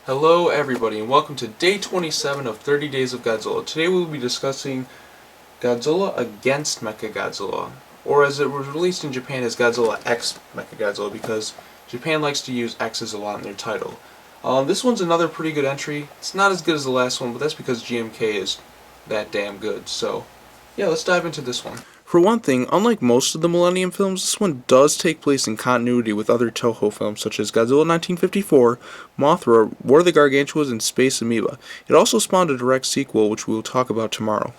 Hello everybody and welcome to day 27 of 30 Days of Godzilla. Today we will be discussing Godzilla against Mechagodzilla, or as it was released in Japan as Godzilla X Mechagodzilla, because Japan likes to use X's a lot in their title. This one's another pretty good entry. It's not as good as the last one, but that's because GMK is that damn good. So yeah, let's dive into this one. For one thing, unlike most of the Millennium films, this one does take place in continuity with other Toho films such as Godzilla 1954, Mothra, War of the Gargantuas, and Space Amoeba. It also spawned a direct sequel, which we will talk about tomorrow.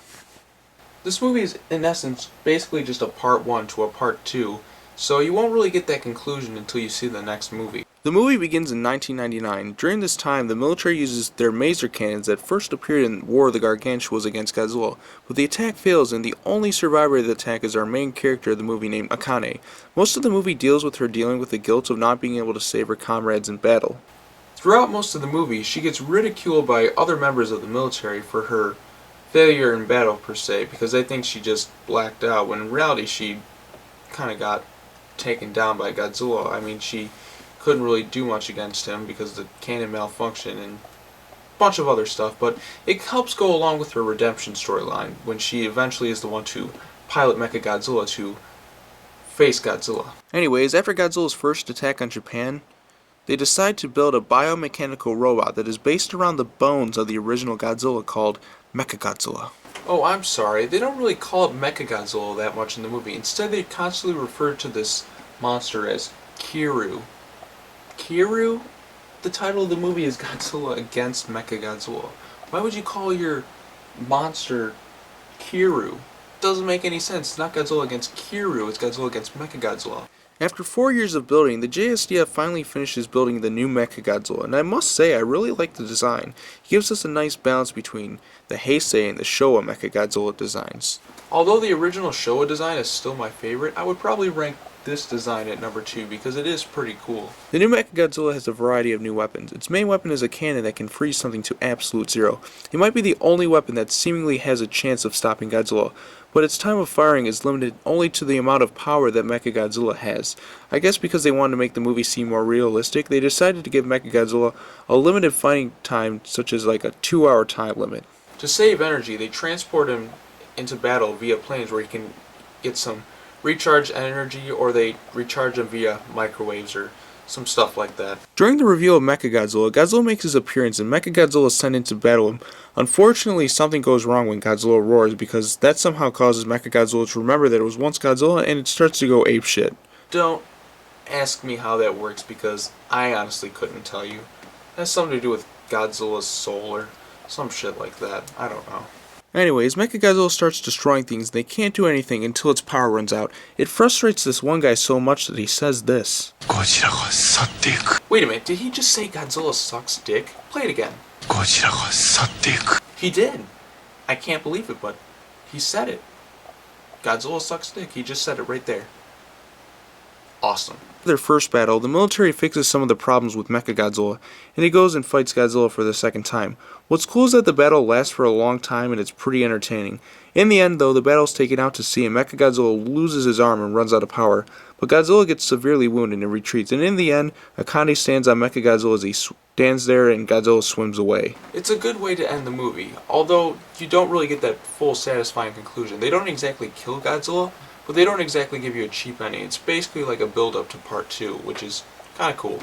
This movie is, in essence, basically just a part 1 to a part 2, so you won't really get that conclusion until you see the next movie. The movie begins in 1999. During this time, the military uses their maser cannons that first appeared in War of the Gargantuas against Godzilla, but the attack fails and the only survivor of the attack is our main character of the movie named Akane. Most of the movie deals with her dealing with the guilt of not being able to save her comrades in battle. Throughout most of the movie, she gets ridiculed by other members of the military for her failure in battle per se, because they think she just blacked out, when in reality she kind of got taken down by Godzilla. I mean, she couldn't really do much against him because the cannon malfunctioned and a bunch of other stuff, but it helps go along with her redemption storyline when she eventually is the one to pilot Mechagodzilla to face Godzilla. Anyways, after Godzilla's first attack on Japan, they decide to build a biomechanical robot that is based around the bones of the original Godzilla called Mechagodzilla. Oh, I'm sorry, they don't really call it Mechagodzilla that much in the movie. Instead, they constantly refer to this monster as Kiru. Kiru? The title of the movie is Godzilla against Mechagodzilla. Why would you call your monster Kiru? Doesn't make any sense. It's not Godzilla against Kiru, it's Godzilla against Mechagodzilla. After 4 years of building, the JSDF finally finishes building the new Mechagodzilla, and I must say I really like the design. It gives us a nice balance between the Heisei and the Showa Mechagodzilla designs. Although the original Showa design is still my favorite, I would probably rank this design at number 2 because it is pretty cool. The new Mechagodzilla has a variety of new weapons. Its main weapon is a cannon that can freeze something to absolute zero. It might be the only weapon that seemingly has a chance of stopping Godzilla, but its time of firing is limited only to the amount of power that Mechagodzilla has. I guess because they wanted to make the movie seem more realistic, they decided to give Mechagodzilla a limited fighting time, such as like a 2-hour time limit. To save energy, they transport him into battle via planes where he can get some recharge energy, or they recharge him via microwaves or some stuff like that. During the reveal of Mechagodzilla, Godzilla makes his appearance and Mechagodzilla is sent into battle. Unfortunately, something goes wrong when Godzilla roars, because that somehow causes Mechagodzilla to remember that it was once Godzilla, and it starts to go apeshit. Don't ask me how that works, because I honestly couldn't tell you. It has something to do with Godzilla's soul or some shit like that. I don't know. Anyways, Mechagodzilla starts destroying things and they can't do anything until its power runs out. It frustrates this one guy so much that he says this. Wait a minute, did he just say Godzilla sucks dick? Play it again. He did. I can't believe it, but he said it. Godzilla sucks dick. He just said it right there. Awesome. For their first battle, the military fixes some of the problems with Mechagodzilla, and he goes and fights Godzilla for the second time. What's cool is that the battle lasts for a long time and it's pretty entertaining. In the end, though, the battle's taken out to sea and Mechagodzilla loses his arm and runs out of power, but Godzilla gets severely wounded and retreats, and in the end, Akane stands on Mechagodzilla as he stands there and Godzilla swims away. It's a good way to end the movie, although you don't really get that full satisfying conclusion. They don't exactly kill Godzilla, but they don't exactly give you a cheap ending. It's basically like a build-up to part 2, which is kind of cool.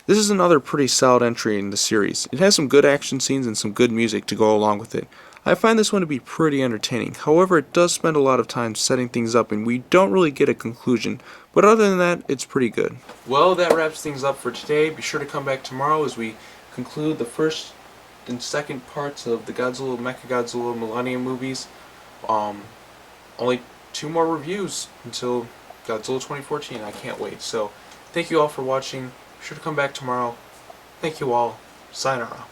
This is another pretty solid entry in the series. It has some good action scenes and some good music to go along with it. I find this one to be pretty entertaining. However, it does spend a lot of time setting things up and we don't really get a conclusion. But other than that, it's pretty good. Well, that wraps things up for today. Be sure to come back tomorrow as we conclude the first and second parts of the Godzilla, Mechagodzilla, Millennium movies. Only 2 more reviews until Godzilla 2014. I can't wait. So, thank you all for watching. Be sure to come back tomorrow. Thank you all. Sayonara.